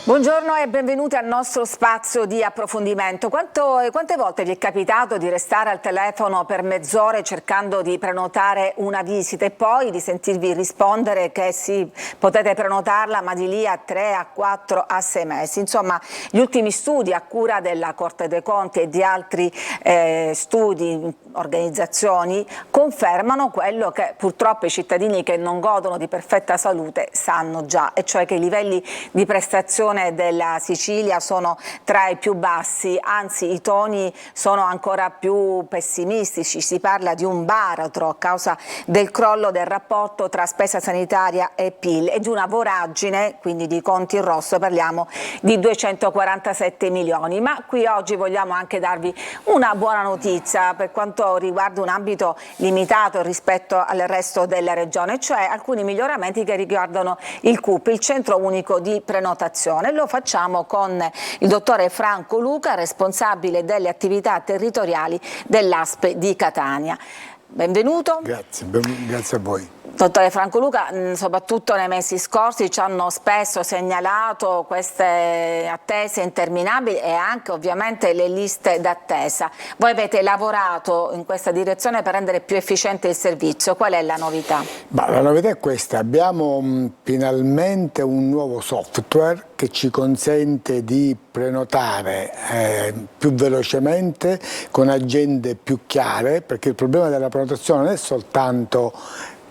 Buongiorno e benvenuti al nostro spazio di approfondimento. Quante volte vi è capitato di restare al telefono per mezz'ora cercando di prenotare una visita e poi di sentirvi rispondere che sì, potete prenotarla ma di lì a 3, a 4, a 6 mesi? Insomma, gli ultimi studi a cura della Corte dei Conti e di altri studi, organizzazioni, confermano quello che purtroppo i cittadini che non godono di perfetta salute sanno già, e cioè che i livelli di prestazione della Sicilia sono tra i più bassi, anzi i toni sono ancora più pessimistici. Si parla di un baratro a causa del crollo del rapporto tra spesa sanitaria e PIL e di una voragine, quindi di conti in rosso, parliamo di 247 milioni. Ma qui oggi vogliamo anche darvi una buona notizia per quanto riguarda un ambito limitato rispetto al resto della regione, cioè alcuni miglioramenti che riguardano il CUP, il Centro Unico di Prenotazione. Lo facciamo con il dottore Franco Luca, responsabile delle attività territoriali dell'ASP di Catania. Benvenuto. Grazie a voi. Dottore Franco Luca, soprattutto nei mesi scorsi ci hanno spesso segnalato queste attese interminabili e anche ovviamente le liste d'attesa. Voi avete lavorato in questa direzione per rendere più efficiente il servizio. Qual è la novità? La novità è questa: abbiamo finalmente un nuovo software che ci consente di prenotare più velocemente, con agende più chiare, perché il problema della prenotazione non è soltanto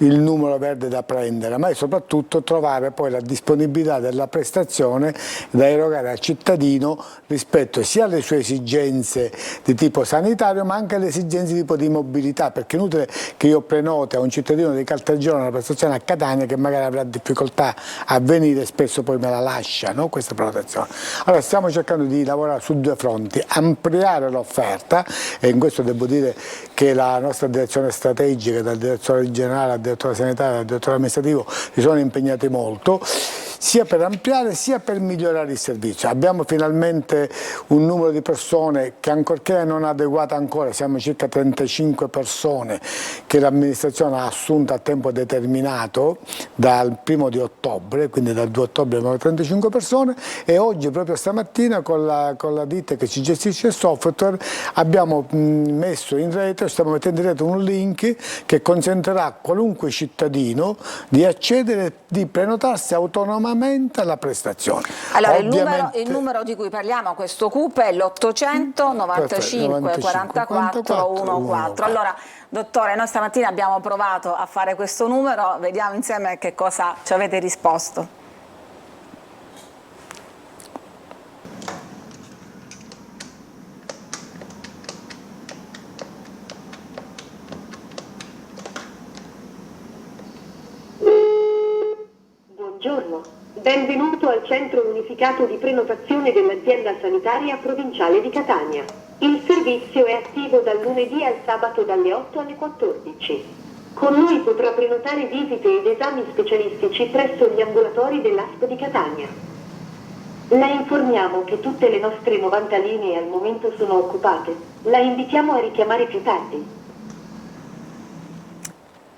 il numero verde da prendere, ma è soprattutto trovare poi la disponibilità della prestazione da erogare al cittadino rispetto sia alle sue esigenze di tipo sanitario ma anche alle esigenze di tipo di mobilità, perché è inutile che io prenoti a un cittadino di Caltagirone una prestazione a Catania che magari avrà difficoltà a venire e spesso poi me la lascia, no? Questa prenotazione. Allora stiamo cercando di lavorare su due fronti: ampliare l'offerta, e in questo devo dire che la nostra direzione strategica, dal direttore generale al direttore sanitario, al direttore amministrativo, si sono impegnati molto, sia per ampliare sia per migliorare il servizio. Abbiamo finalmente un numero di persone che, ancorché non adeguato ancora, siamo circa 35 persone che l'amministrazione ha assunto a tempo determinato dal 1° di ottobre, quindi dal 2 ottobre abbiamo 35 persone, e oggi, proprio stamattina, con la ditta che ci gestisce il software, abbiamo messo in rete, stiamo mettendo in rete un link che consentirà a qualunque cittadino di accedere, di prenotarsi autonomamente alla prestazione. Allora, il numero di cui parliamo, questo CUP, è l'800 95 44 14. Allora, dottore, noi stamattina abbiamo provato a fare questo numero, vediamo insieme che cosa ci avete risposto. Buongiorno, benvenuto al Centro Unificato di Prenotazione dell'Azienda Sanitaria Provinciale di Catania. Il servizio è attivo dal lunedì al sabato dalle 8 alle 14. Con noi potrà prenotare visite ed esami specialistici presso gli ambulatori dell'ASP di Catania. La informiamo che tutte le nostre 90 linee al momento sono occupate. La invitiamo a richiamare più tardi.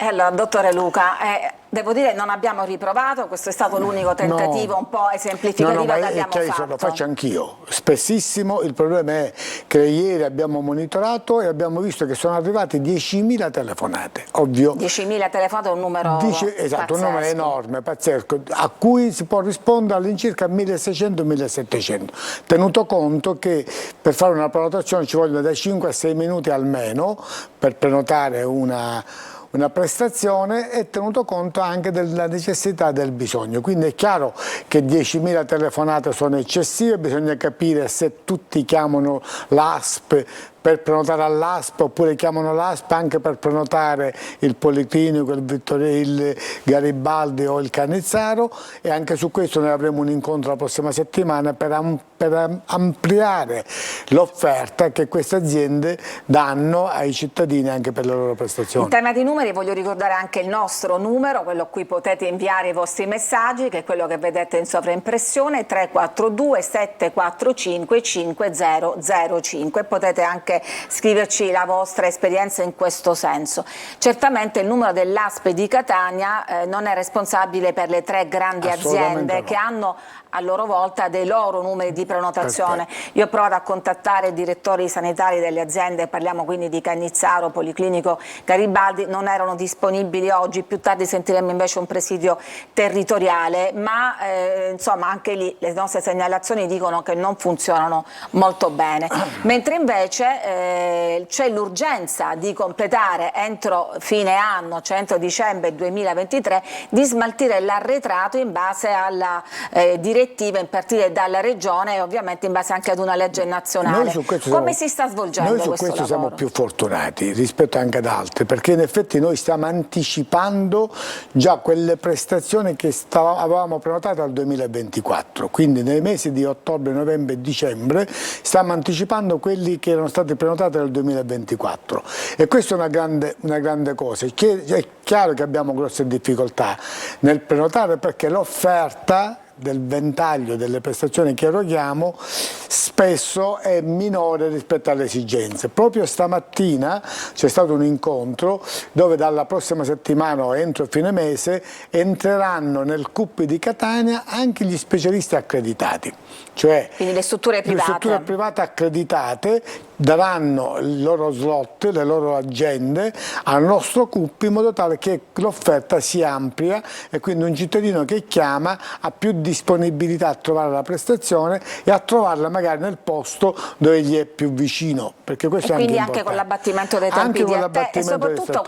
Allora, dottore Luca, devo dire non abbiamo riprovato, questo è stato l'unico tentativo un po' esemplificativo che abbiamo fatto. Lo faccio anch'io, spessissimo. Il problema è che ieri abbiamo monitorato e abbiamo visto che sono arrivate 10.000 telefonate, ovvio. 10.000 telefonate è un numero esatto, un numero enorme, pazzesco, a cui si può rispondere all'incirca 1.600-1.700, tenuto conto che per fare una prenotazione ci vogliono da 5 a 6 minuti almeno per prenotare una prestazione, e tenuto conto anche della necessità del bisogno. Quindi è chiaro che 10.000 telefonate sono eccessive, bisogna capire se tutti chiamano l'ASP per prenotare all'ASP oppure chiamano l'ASP anche per prenotare il Policlinico, il Garibaldi o il Cannizzaro, e anche su questo noi avremo un incontro la prossima settimana per ampliare l'offerta che queste aziende danno ai cittadini anche per le loro prestazioni. In tema di numeri voglio ricordare anche il nostro numero, quello a cui potete inviare i vostri messaggi, che è quello che vedete in sovraimpressione, 342 745 5005, e potete anche scriverci la vostra esperienza in questo senso. Certamente il numero dell'ASP di Catania non è responsabile per le 3 grandi aziende che hanno a loro volta dei loro numeri di prenotazione. Io ho provato a contattare i direttori sanitari delle aziende, parliamo quindi di Cannizzaro, Policlinico Garibaldi, non erano disponibili oggi, più tardi sentiremo invece un presidio territoriale, ma insomma anche lì le nostre segnalazioni dicono che non funzionano molto bene, mentre invece c'è l'urgenza di completare entro fine anno, cioè entro dicembre 2023, di smaltire l'arretrato in base alla direttiva impartite dalla Regione e ovviamente in base anche ad una legge nazionale. Come si sta svolgendo questo lavoro? Noi su questo siamo più fortunati rispetto anche ad altri, perché in effetti noi stiamo anticipando già quelle prestazioni che avevamo prenotato al 2024, quindi nei mesi di ottobre, novembre e dicembre stiamo anticipando quelli che erano stati prenotati nel 2024 e questa è una grande cosa. È chiaro che abbiamo grosse difficoltà nel prenotare perché l'offerta del ventaglio delle prestazioni che eroghiamo spesso è minore rispetto alle esigenze. Proprio stamattina c'è stato un incontro dove dalla prossima settimana o entro fine mese entreranno nel CUP di Catania anche gli specialisti accreditati, cioè quindi le strutture private. Le strutture private accreditate daranno il loro slot, le loro agende al nostro CUP in modo tale che l'offerta si amplia e quindi un cittadino che chiama ha più disponibilità a trovare la prestazione e a trovarla magari nel posto dove gli è più vicino, perché questo e è quindi anche con l'abbattimento dei tempi di attesa e soprattutto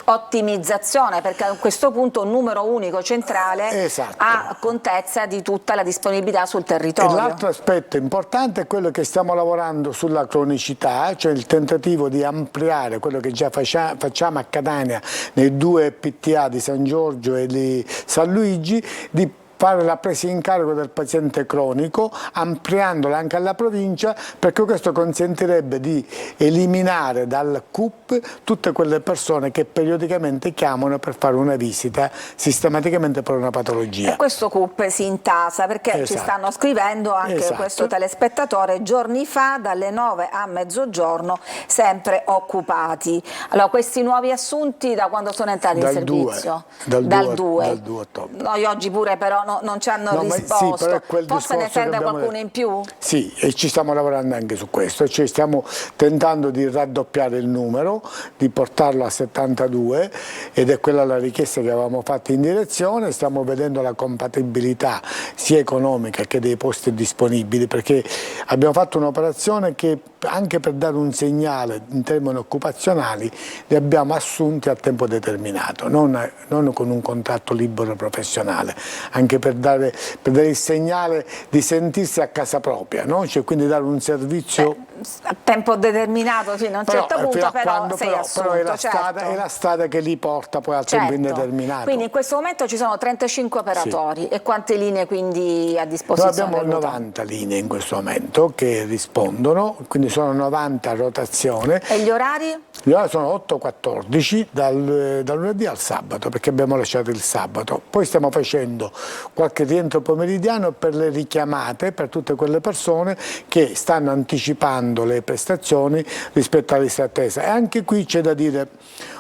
ottimizzazione, perché a questo punto un numero unico centrale ha contezza di tutta la disponibilità sul territorio. E l'altro aspetto importante è quello che stiamo lavorando sulla cronicità, cioè il tentativo di ampliare quello che già facciamo a Catania nei 2 PTA di San Giorgio e di San Luigi, di fare la presa in carico del paziente cronico, ampliandola anche alla provincia, perché questo consentirebbe di eliminare dal CUP tutte quelle persone che periodicamente chiamano per fare una visita sistematicamente per una patologia. E questo CUP si intasa perché ci stanno scrivendo anche questo telespettatore: giorni fa dalle 9 a mezzogiorno sempre occupati. Allora, questi nuovi assunti da quando sono entrati in servizio? Dal 2 ottobre. Noi oggi pure però non ci hanno risposto. Forse ne serve qualcuno in più? Sì, e ci stiamo lavorando anche su questo, cioè stiamo tentando di raddoppiare il numero, di portarlo a 72 ed è quella la richiesta che avevamo fatto in direzione. Stiamo vedendo la compatibilità sia economica che dei posti disponibili, perché abbiamo fatto un'operazione che anche per dare un segnale in termini occupazionali li abbiamo assunti a tempo determinato, non con un contratto libero professionale, anche per dare il segnale di sentirsi a casa propria, no? Cioè, quindi dare un servizio a tempo determinato fino a un certo punto, però sei assunto, è la strada che li porta poi al tempo indeterminato. Quindi in questo momento ci sono 35 operatori e quante linee quindi a disposizione? Noi abbiamo 90 linee in questo momento che rispondono, quindi sono 90 a rotazione. E gli orari? Gli orari sono 8-14 dal lunedì al sabato, perché abbiamo lasciato il sabato. Poi stiamo facendo qualche rientro pomeridiano per le richiamate, per tutte quelle persone che stanno anticipando le prestazioni rispetto alla lista attesa. E anche qui c'è da dire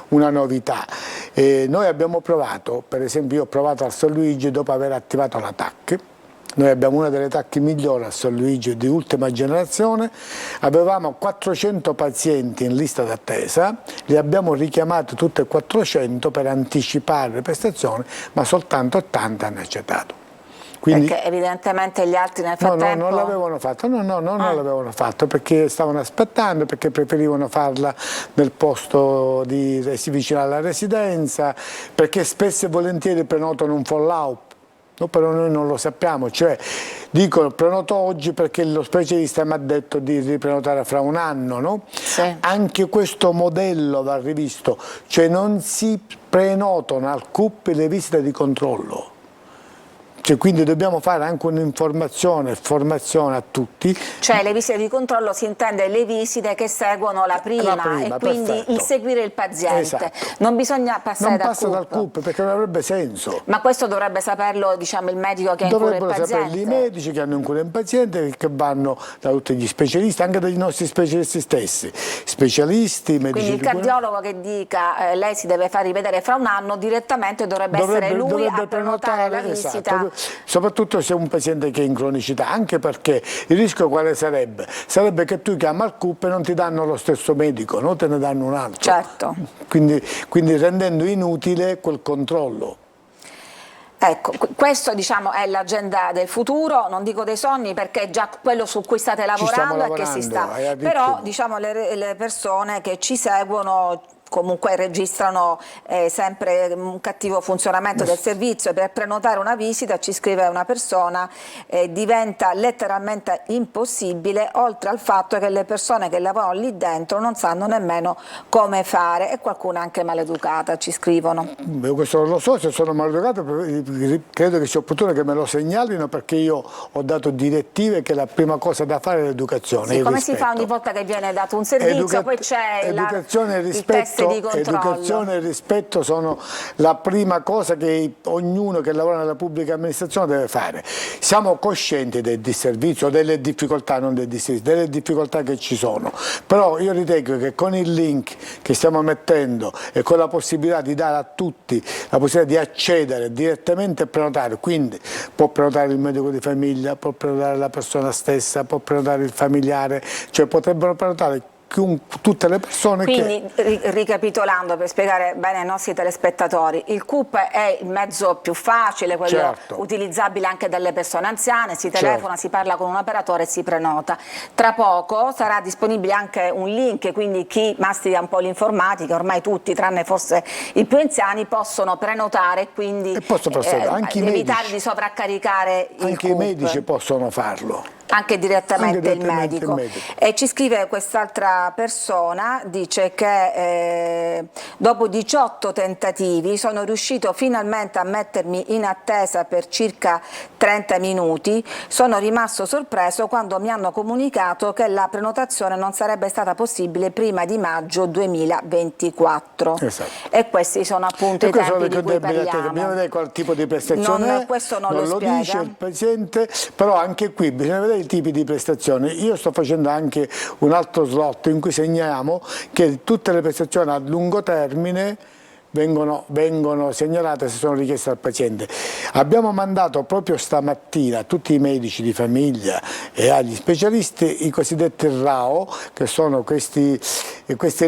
una novità. Noi abbiamo provato, per esempio io ho provato a San Luigi dopo aver attivato la TAC. Noi abbiamo una delle TAC migliori a San Luigi di ultima generazione, avevamo 400 pazienti in lista d'attesa, li abbiamo richiamati tutti e 400 per anticipare le prestazioni, ma soltanto 80 hanno accettato. Quindi, perché evidentemente gli altri nel frattempo... No, non l'avevano fatto, non l'avevano fatto perché stavano aspettando, perché preferivano farla nel posto vicino alla residenza, perché spesso e volentieri prenotano un follow-up. No, però noi non lo sappiamo, cioè dicono prenoto oggi perché lo specialista mi ha detto di riprenotare fra un anno, no? Sì. Anche questo modello va rivisto, cioè non si prenotano al CUP le visite di controllo. Cioè, quindi dobbiamo fare anche un'informazione e formazione a tutti. Cioè le visite di controllo si intende le visite che seguono la prima e quindi perfetto. Il seguire il paziente. Esatto. Non bisogna passare dal CUP perché non avrebbe senso. Ma questo dovrebbe saperlo, diciamo, il medico che ha in cura il paziente? Dovrebbero saperlo i medici che hanno in cura il paziente, che vanno da tutti gli specialisti, anche dai nostri specialisti stessi. Specialisti, medici. Quindi il cardiologo che dica lei si deve far rivedere fra un anno, direttamente dovrebbe essere lui a prenotare la visita. soprattutto se è un paziente che è in cronicità, anche perché il rischio quale sarebbe? Sarebbe che tu chiami al CUP e non ti danno lo stesso medico, no? Te ne danno un altro. Certo. Quindi rendendo inutile quel controllo. Ecco, questo diciamo è l'agenda del futuro, non dico dei sogni perché è già quello su cui state lavorando e che si sta, però diciamo le persone che ci seguono comunque registrano sempre un cattivo funzionamento del servizio. Per prenotare una visita, ci scrive una persona, diventa letteralmente impossibile, oltre al fatto che le persone che lavorano lì dentro non sanno nemmeno come fare, e qualcuna anche maleducata, ci scrivono. Questo non lo so, se sono maleducato credo che sia opportuno che me lo segnalino, perché io ho dato direttive che la prima cosa da fare è l'educazione. Sì, come si fa ogni volta che viene dato un servizio, poi c'è il test di controllo. Educazione e rispetto sono la prima cosa che ognuno che lavora nella pubblica amministrazione deve fare. Siamo coscienti del disservizio, delle difficoltà, non del disservizio, delle difficoltà che ci sono, però io ritengo che con il link che stiamo mettendo e con la possibilità di dare a tutti la possibilità di accedere direttamente e prenotare, quindi può prenotare il medico di famiglia, può prenotare la persona stessa, può prenotare il familiare, cioè potrebbero prenotare tutte le persone. Quindi, ricapitolando, per spiegare bene ai nostri telespettatori, il CUP è il mezzo più facile, quello utilizzabile anche dalle persone anziane, si telefona, si parla con un operatore e si prenota. Tra poco sarà disponibile anche un link, quindi chi mastica un po' l'informatica, ormai tutti, tranne forse i più anziani, possono prenotare, quindi anche evitare di sovraccaricare il anche CUP. I medici possono farlo. Anche direttamente il medico. E ci scrive quest'altra persona, dice che dopo 18 tentativi sono riuscito finalmente a mettermi in attesa per circa 30 minuti, sono rimasto sorpreso quando mi hanno comunicato che la prenotazione non sarebbe stata possibile prima di maggio 2024. Esatto. E questi sono appunto i tempi di cui parliamo. Bisogna vedere qual tipo di prestazione questo non lo spiega. dice il paziente, però anche qui bisogna vedere i tipi di prestazioni. Io sto facendo anche un altro slot in cui segniamo che tutte le prestazioni a lungo termine vengono segnalate se sono richieste al paziente. Abbiamo mandato proprio stamattina a tutti i medici di famiglia e agli specialisti i cosiddetti RAO, che sono queste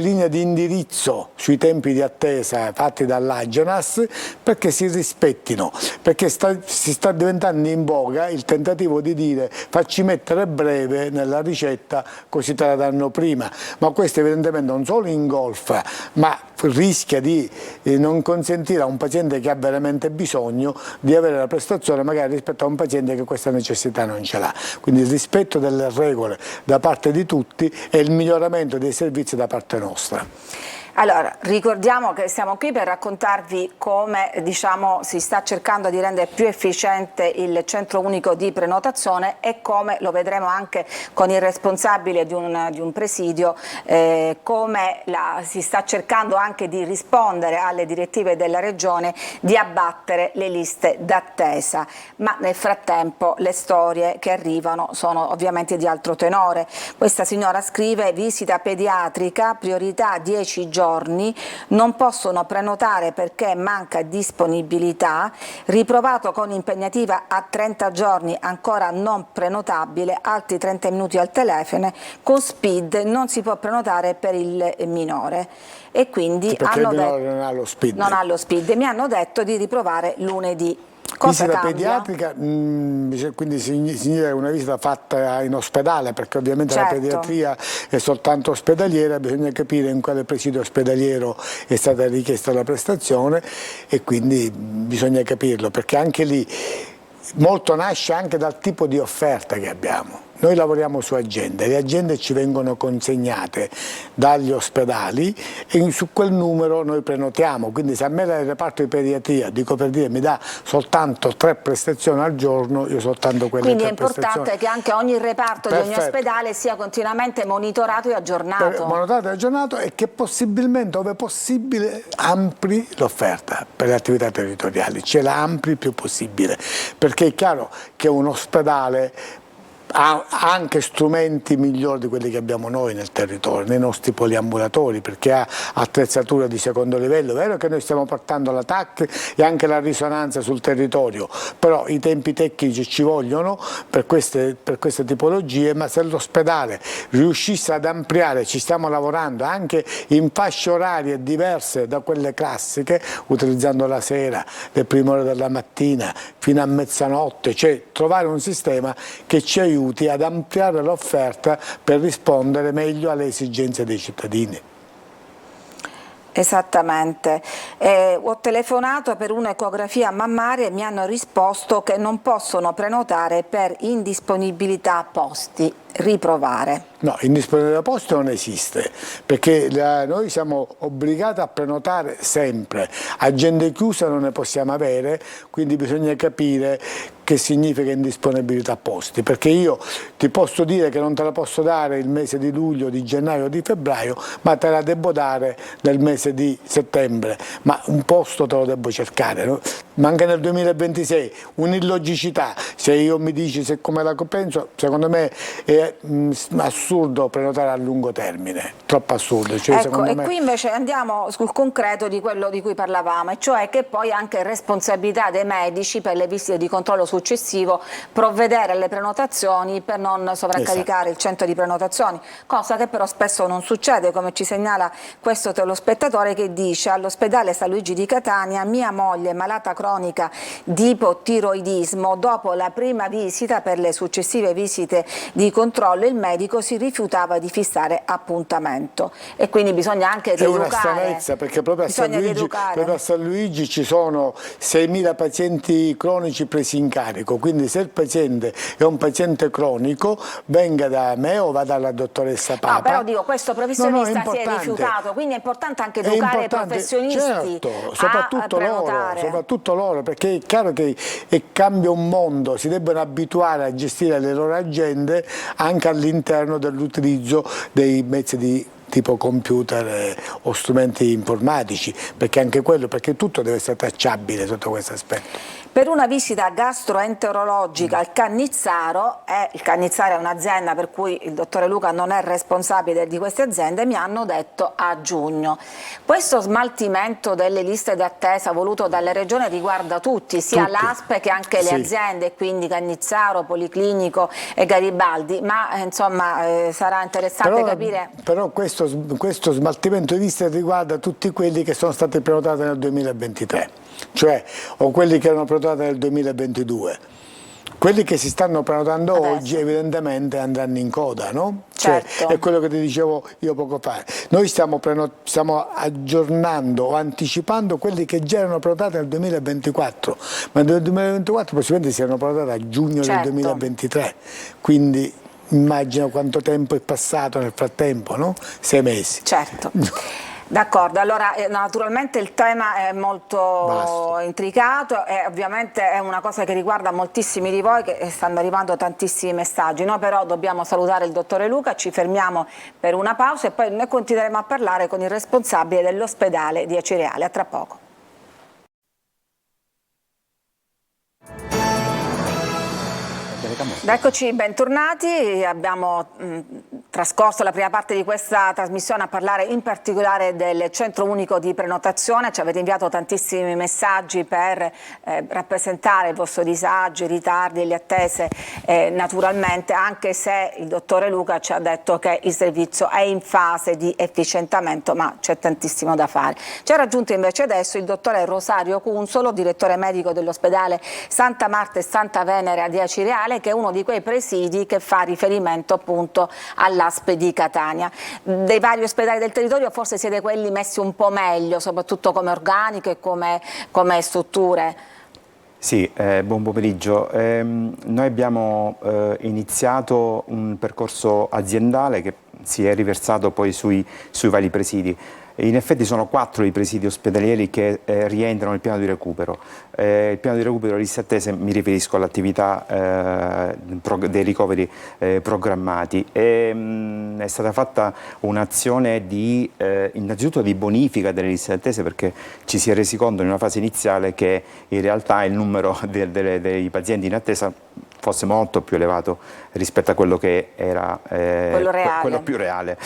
linee di indirizzo sui tempi di attesa fatti dall'Agenas, perché si rispettino, perché si sta diventando in voga il tentativo di dire facci mettere breve nella ricetta così te la danno prima, ma questo evidentemente non solo ingolfa, ma rischia di non consentire a un paziente che ha veramente bisogno di avere la prestazione magari rispetto a un paziente che questa necessità non ce l'ha. Quindi il rispetto delle regole da parte di tutti e il miglioramento dei servizi da parte nostra. Allora, ricordiamo che siamo qui per raccontarvi come si sta cercando di rendere più efficiente il centro unico di prenotazione e come, lo vedremo anche con il responsabile di un presidio, come si sta cercando anche di rispondere alle direttive della Regione di abbattere le liste d'attesa. Ma nel frattempo le storie che arrivano sono ovviamente di altro tenore. Questa signora scrive: visita pediatrica, priorità 10 giorni, non possono prenotare perché manca disponibilità, riprovato con impegnativa a 30 giorni ancora non prenotabile, altri 30 minuti al telefono, con SPID non si può prenotare per il minore. E quindi hanno detto, non ha lo SPID. Non ha lo SPID, mi hanno detto di riprovare lunedì. Cosa visita cambia? Pediatrica, quindi significa una visita fatta in ospedale, perché ovviamente la pediatria è soltanto ospedaliera, bisogna capire in quale presidio ospedaliero è stata richiesta la prestazione e quindi bisogna capirlo, perché anche lì molto nasce anche dal tipo di offerta che abbiamo. Noi lavoriamo su agende, le agende ci vengono consegnate dagli ospedali e su quel numero noi prenotiamo, quindi se a me il reparto di pediatria, dico per dire, mi dà soltanto 3 prestazioni al giorno, io soltanto quelle 3 prestazioni. Quindi è importante che anche ogni reparto di ogni ospedale sia continuamente monitorato e aggiornato. Monitorato e aggiornato, e che possibilmente, ove possibile, ampli l'offerta per le attività territoriali, ce la ampli il più possibile, perché è chiaro che un ospedale ha anche strumenti migliori di quelli che abbiamo noi nel territorio, nei nostri poliambulatori, perché ha attrezzatura di secondo livello. È vero che noi stiamo portando la TAC e anche la risonanza sul territorio, però i tempi tecnici ci vogliono per queste tipologie, ma se l'ospedale riuscisse ad ampliare, ci stiamo lavorando anche in fasce orarie diverse da quelle classiche, utilizzando la sera, le prime ore della mattina fino a mezzanotte, cioè trovare un sistema che ci aiuti ad ampliare l'offerta per rispondere meglio alle esigenze dei cittadini. Esattamente. Ho telefonato per un'ecografia mammaria e mi hanno risposto che non possono prenotare per indisponibilità posti. Riprovare. No, indisponibilità posti non esiste, perché noi siamo obbligati a prenotare sempre, agende chiuse non ne possiamo avere, quindi bisogna capire che significa indisponibilità posti, perché io ti posso dire che non te la posso dare il mese di luglio, di gennaio, di febbraio, ma te la devo dare nel mese di settembre, ma un posto te lo devo cercare, no? Ma anche nel 2026 un'illogicità, se io mi dici se come la compenso, secondo me è assurdo prenotare a lungo termine, troppo assurdo. Cioè, ecco, e qui invece andiamo sul concreto di quello di cui parlavamo, e cioè che poi anche responsabilità dei medici per le visite di controllo successivo provvedere alle prenotazioni per non sovraccaricare il centro di prenotazioni, cosa che però spesso non succede, come ci segnala questo telespettatore che dice: all'ospedale San Luigi di Catania mia moglie malata cronica di ipotiroidismo, dopo la prima visita per le successive visite di controllo il medico si rifiutava di fissare appuntamento, e quindi bisogna anche rieducare. È una stranezza, perché proprio a San Luigi ci sono 6.000 pazienti cronici presi in carico, quindi se il paziente è un paziente cronico venga da me o vada dalla dottoressa Papa. No, però dico, questo professionista si è rifiutato, quindi è importante anche educare i professionisti, certo, a prenotare. Soprattutto loro, perché è chiaro che cambia un mondo, si debbono abituare a gestire le loro agende anche all'interno dell'utilizzo dei mezzi tipo computer o strumenti informatici, perché anche quello, perché tutto deve essere tracciabile sotto questo aspetto. Per una visita gastroenterologica al Cannizzaro, il Cannizzaro è un'azienda per cui il dottore Luca non è responsabile di queste aziende, mi hanno detto a giugno. Questo smaltimento delle liste d'attesa voluto dalle regioni riguarda tutti, sia l'ASP che anche le aziende, quindi Cannizzaro, Policlinico e Garibaldi, ma insomma sarà interessante capire. Però questo smaltimento di liste riguarda tutti quelli che sono stati prenotati nel 2023, cioè o quelli che erano prenotati nel 2022. Quelli che si stanno prenotando adesso, oggi evidentemente andranno in coda, no? Certo. Cioè, è quello che ti dicevo io poco fa. Noi stiamo aggiornando o anticipando quelli che già erano prenotati nel 2024, ma nel 2024 possibilmente si erano prenotati a giugno del 2023, quindi immagina quanto tempo è passato nel frattempo, no? 6 mesi. Certo. D'accordo, allora naturalmente il tema è molto intricato e ovviamente è una cosa che riguarda moltissimi di voi, che stanno arrivando tantissimi messaggi, no? Però dobbiamo salutare il dottore Luca, ci fermiamo per una pausa e poi noi continueremo a parlare con il responsabile dell'ospedale di Acireale. A tra poco. Eccoci, bentornati. Abbiamo trascorso la prima parte di questa trasmissione a parlare in particolare del centro unico di prenotazione. Ci avete inviato tantissimi messaggi per rappresentare il vostro disagio, i ritardi e le attese, naturalmente, anche se il dottore Luca ci ha detto che il servizio è in fase di efficientamento, ma c'è tantissimo da fare. Ci ha raggiunto invece adesso il dottore Rosario Cunzolo, direttore medico dell'ospedale Santa Marta e Santa Venera di Acireale, che è uno di quei presidi che fa riferimento appunto all'ASP di Catania. Dei vari ospedali del territorio forse siete quelli messi un po' meglio, soprattutto come organico e come strutture. Sì, buon pomeriggio. Noi abbiamo iniziato un percorso aziendale che si è riversato poi sui vari presidi. In effetti sono 4 i presidi ospedalieri che rientrano nel piano di recupero. Il piano di recupero di liste attese, mi riferisco all'attività dei ricoveri programmati. È stata fatta un'azione innanzitutto di bonifica delle liste attese, perché ci si è resi conto in una fase iniziale che in realtà il numero dei pazienti in attesa fosse molto più elevato rispetto a quello che era quello più reale.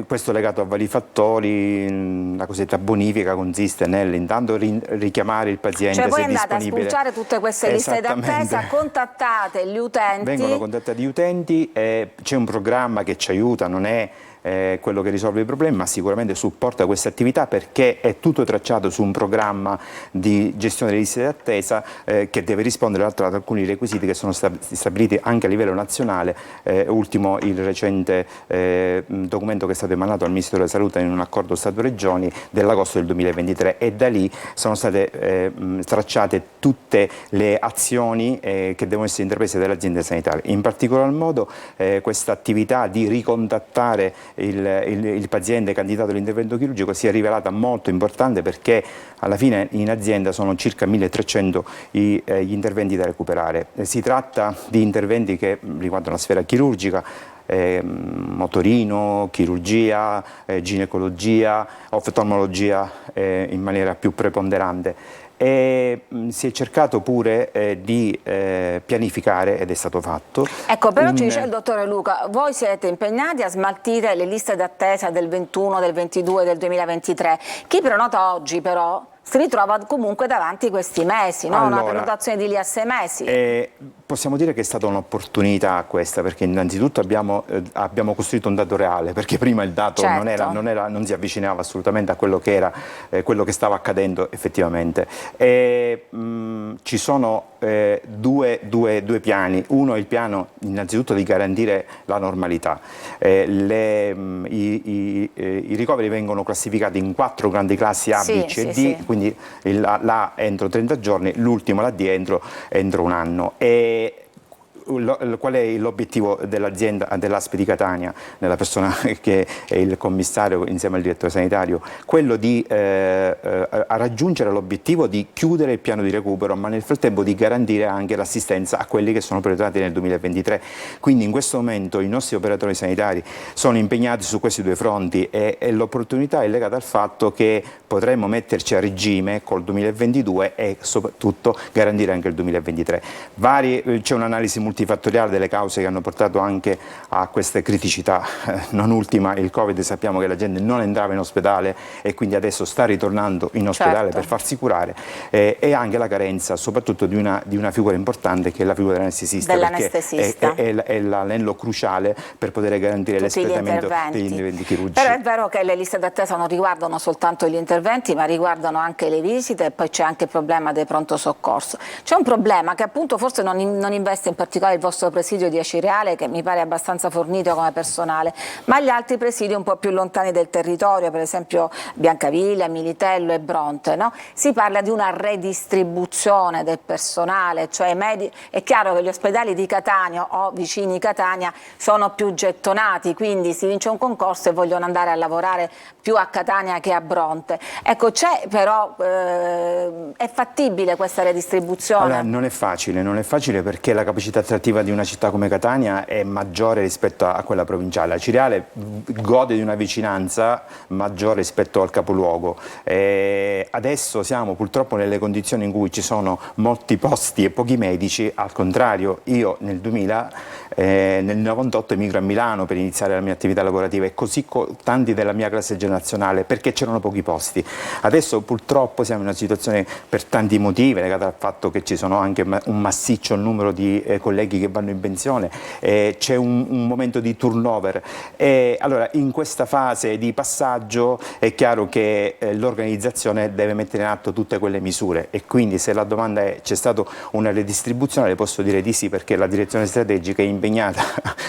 Questo legato a vari fattori. La cosiddetta bonifica consiste intanto richiamare il paziente, cioè voi se andate disponibile. a spulciare tutte queste liste d'attesa, contattate gli utenti. Vengono contattati gli utenti, c'è un programma che ci aiuta, non è quello che risolve i problemi, ma sicuramente supporta queste attività, perché è tutto tracciato su un programma di gestione delle liste d'attesa che deve rispondere ad alcuni requisiti che sono stabiliti anche a livello nazionale, ultimo il recente documento che è stato emanato al Ministero della Salute in un accordo Stato-Regioni dell'agosto del 2023, e da lì sono state tracciate tutte le azioni che devono essere intraprese dalle aziende sanitarie. In particolar modo questa attività di ricontattare il paziente candidato all'intervento chirurgico si è rivelata molto importante, perché alla fine in azienda sono circa 1300 gli interventi da recuperare. Si tratta di interventi che riguardano la sfera chirurgica, motorino, chirurgia, ginecologia, oftalmologia in maniera più preponderante. E si è cercato pure di pianificare, ed è stato fatto. Ecco, però ci dice il dottore Luca, voi siete impegnati a smaltire le liste d'attesa del 21, del 22, del 2023. Chi prenota oggi però si ritrova comunque davanti questi mesi, no? Allora, una prenotazione di lì a 6 mesi. Possiamo dire che è stata un'opportunità questa, perché innanzitutto abbiamo costruito un dato reale, perché prima il dato certo. non si avvicinava assolutamente a quello che era quello che stava accadendo effettivamente. Ci sono due piani. Uno è il piano innanzitutto di garantire la normalità. I ricoveri vengono classificati in 4 grandi classi A, B, C e D, quindi l'A entro 30 giorni, l'ultimo, la D, entro un anno. Qual è l'obiettivo dell'azienda, dell'ASP di Catania, nella persona che è il commissario insieme al direttore sanitario? Quello di raggiungere l'obiettivo di chiudere il piano di recupero, ma nel frattempo di garantire anche l'assistenza a quelli che sono prenotati nel 2023. Quindi in questo momento i nostri operatori sanitari sono impegnati su questi 2 fronti, e l'opportunità è legata al fatto che potremmo metterci a regime col 2022 e soprattutto garantire anche il 2023. C'è un'analisi multifattoriale delle cause che hanno portato anche a queste criticità, non ultima il Covid. Sappiamo che la gente non entrava in ospedale e quindi adesso sta ritornando in ospedale, certo, per farsi curare, e anche la carenza soprattutto di una figura importante, che è la figura dell'anestesista, perché è l'anello cruciale per poter garantire l'espletamento degli interventi chirurgici. Però è vero che le liste d'attesa non riguardano soltanto gli interventi, ma riguardano anche le visite, e poi c'è anche il problema del pronto soccorso. C'è un problema che appunto forse non investe in particolare il vostro presidio di Acireale, che mi pare abbastanza fornito come personale, ma gli altri presidi un po' più lontani del territorio, per esempio Biancaviglia, Militello e Bronte, no? Si parla di una redistribuzione del personale, cioè è chiaro che gli ospedali di Catania o vicini Catania sono più gettonati, quindi si vince un concorso e vogliono andare a lavorare più a Catania che a Bronte. Ecco, è fattibile questa redistribuzione? Allora, non è facile perché la capacità attrattiva di una città come Catania è maggiore rispetto a quella provinciale. Acireale gode di una vicinanza maggiore rispetto al capoluogo. Adesso siamo purtroppo nelle condizioni in cui ci sono molti posti e pochi medici. Al contrario, io nel 98 emigro a Milano per iniziare la mia attività lavorativa, e così tanti della mia classe generazionale, perché c'erano pochi posti. Adesso purtroppo siamo in una situazione, per tanti motivi, legata al fatto che ci sono anche un massiccio numero di colleghi che vanno in pensione, c'è un momento di turnover. Allora, in questa fase di passaggio è chiaro che l'organizzazione deve mettere in atto tutte quelle misure, e quindi se la domanda è: c'è stata una redistribuzione, le posso dire di sì, perché la direzione strategica è impegnata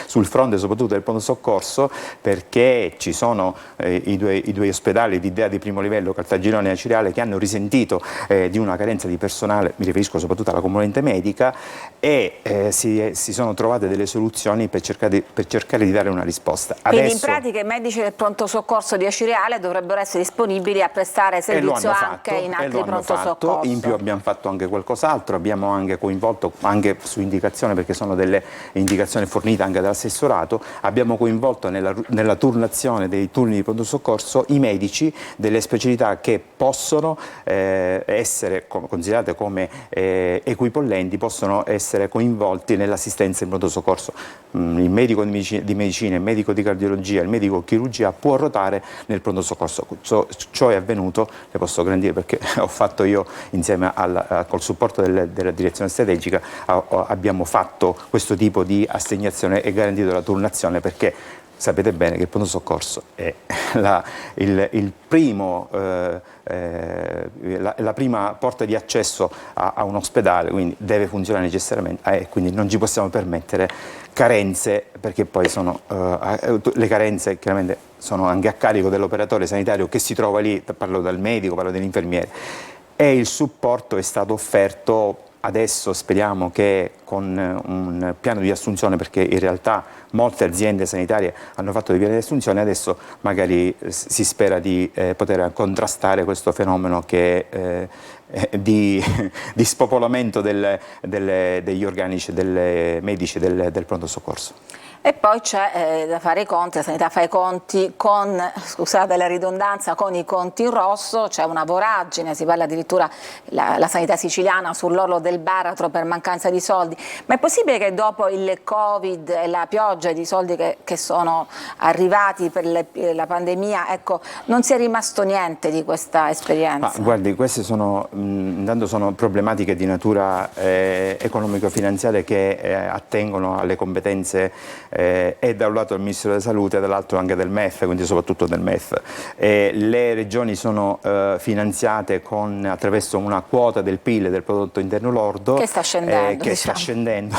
sul fronte soprattutto del pronto soccorso, perché ci sono i due ospedali di DEA di primo livello, Caltagirone e Acireale, che hanno risentito di una carenza di personale, mi riferisco soprattutto alla componente medica, e si sono trovate delle soluzioni per cercare di dare una risposta. Quindi in pratica i medici del pronto soccorso di Acireale dovrebbero essere disponibili a prestare servizio anche in altri pronto soccorso. In più abbiamo fatto anche qualcos'altro, abbiamo anche coinvolto, anche su indicazione, perché sono delle indicazioni fornite anche dall'assessorato, abbiamo coinvolto nella turnazione dei turni di pronto soccorso i medici delle specialità che possono essere considerate come equipollenti, possono essere coinvolti tutti nell'assistenza in pronto soccorso. Il medico di medicina, il medico di cardiologia, il medico di chirurgia può ruotare nel pronto soccorso. Ciò è avvenuto, le posso garantire, perché ho fatto io insieme col supporto della direzione strategica, abbiamo fatto questo tipo di assegnazione e garantito la turnazione, perché sapete bene che il pronto soccorso è la prima porta di accesso a un ospedale, quindi deve funzionare necessariamente, e quindi non ci possiamo permettere carenze, perché poi le carenze chiaramente sono anche a carico dell'operatore sanitario che si trova lì, parlo del medico, parlo dell'infermiere, e il supporto è stato offerto. Adesso speriamo che con un piano di assunzione, perché in realtà molte aziende sanitarie hanno fatto dei piani di assunzione, adesso magari si spera di poter contrastare questo fenomeno di spopolamento degli organici dei medici del pronto soccorso. E poi c'è da fare i conti, la sanità fa i conti con, scusate la ridondanza, con i conti in rosso, c'è una voragine, si parla addirittura la sanità siciliana sull'orlo del baratro per mancanza di soldi. Ma è possibile che dopo il Covid e la pioggia di soldi che sono arrivati per la pandemia, ecco, non sia rimasto niente di questa esperienza? Guardi, queste intanto sono problematiche di natura economico-finanziaria che attengono alle competenze e da un lato del Ministero della Salute e dall'altro anche del MEF, quindi soprattutto del MEF. Le regioni sono finanziate attraverso una quota del PIL, del prodotto interno lordo, che sta scendendo.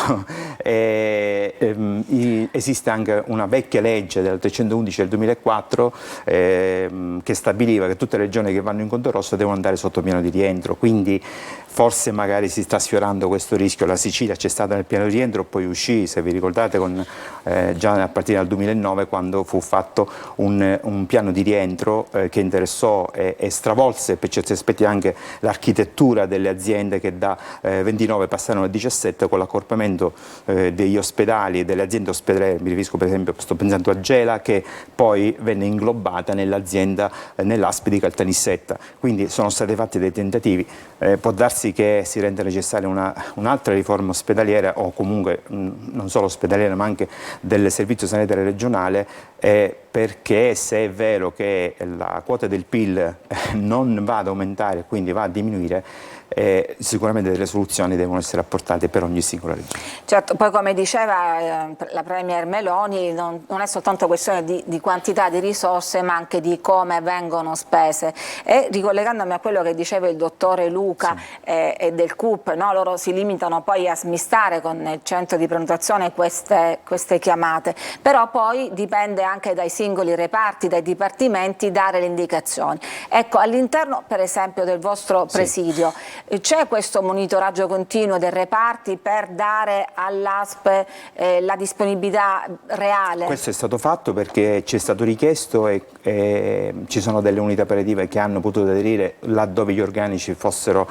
Esiste anche una vecchia legge del 311 del 2004 che stabiliva che tutte le regioni che vanno in conto rosso devono andare sotto piano di rientro, quindi forse magari si sta sfiorando questo rischio. La Sicilia c'è stata nel piano di rientro, poi uscì, se vi ricordate, già a partire dal 2009, quando fu fatto un piano di rientro che interessò e stravolse per certi aspetti anche l'architettura delle aziende, che da 29 passarono a 17 con l'accorpamento degli ospedali e delle aziende ospedaliere. Mi riferisco per esempio, sto pensando a Gela, che poi venne inglobata nell'azienda, nell'ASP di Caltanissetta. Quindi sono stati fatti dei tentativi. Può darsi che si renda necessaria un'altra riforma ospedaliera, o comunque non solo ospedaliera ma anche del servizio sanitario regionale, perché se è vero che la quota del PIL non va ad aumentare, quindi va a diminuire, sicuramente delle soluzioni devono essere apportate per ogni singola regione. Certo, poi come diceva la Premier Meloni, non è soltanto questione di quantità di risorse, ma anche di come vengono spese. E ricollegandomi a quello che diceva il dottore Luca, sì, e del CUP, no? Loro si limitano poi a smistare con il centro di prenotazione queste chiamate, però poi dipende anche dai singoli reparti, dai dipartimenti, dare le indicazioni. Ecco, all'interno per esempio del vostro presidio, sì, c'è questo monitoraggio continuo dei reparti per dare all'ASP la disponibilità reale? Questo è stato fatto perché ci è stato richiesto e ci sono delle unità operative che hanno potuto aderire laddove gli organici fossero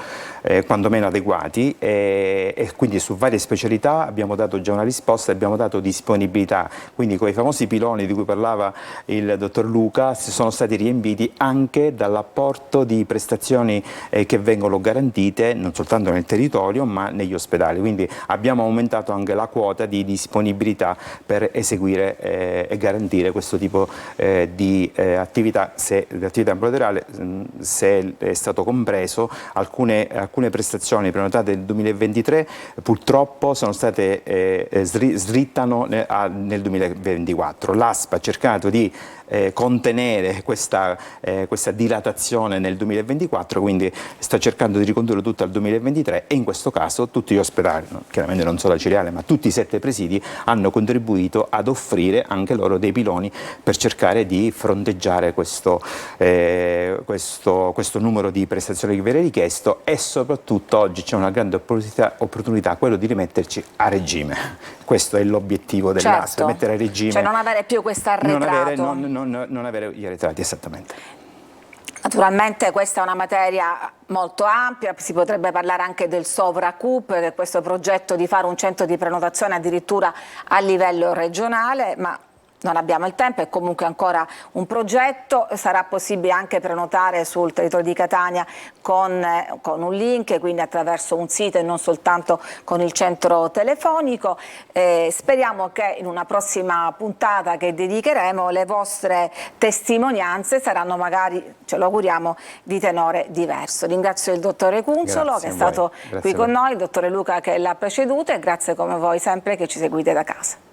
quantomeno adeguati, e quindi su varie specialità abbiamo dato già una risposta, abbiamo dato disponibilità, quindi con i famosi piloni di cui parlava il dottor Luca si sono stati riempiti anche dall'apporto di prestazioni che vengono garantite non soltanto nel territorio ma negli ospedali, quindi abbiamo aumentato anche la quota di disponibilità per eseguire e garantire questo tipo di attività. L'attività ambulatoriale, se è stato compreso, alcune prestazioni prenotate nel 2023 purtroppo sono state slittano nel 2024. L'ASP ha cercato di contenere questa dilatazione nel 2024, quindi sta cercando di ricondurre tutto al 2023, e in questo caso tutti gli ospedali, chiaramente non solo la Ciriale ma tutti i 7 presidi, hanno contribuito ad offrire anche loro dei piloni per cercare di fronteggiare questo numero di prestazioni che viene richiesto, e soprattutto oggi c'è una grande opportunità, quello di rimetterci a regime. Questo è l'obiettivo dell'ASP, certo, mettere a regime. Cioè non avere più questo arretrato. Non avere gli arretrati, esattamente. Naturalmente questa è una materia molto ampia, si potrebbe parlare anche del Sovra-CUP, che è questo progetto di fare un centro di prenotazione addirittura a livello regionale, ma Non abbiamo il tempo, è comunque ancora un progetto, sarà possibile anche prenotare sul territorio di Catania con un link, quindi attraverso un sito e non soltanto con il centro telefonico. Speriamo che in una prossima puntata che dedicheremo le vostre testimonianze saranno magari, ce lo auguriamo, di tenore diverso. Ringrazio il dottore Cunzolo che è stato qui con noi, il dottore Luca che l'ha preceduto e grazie come voi sempre che ci seguite da casa.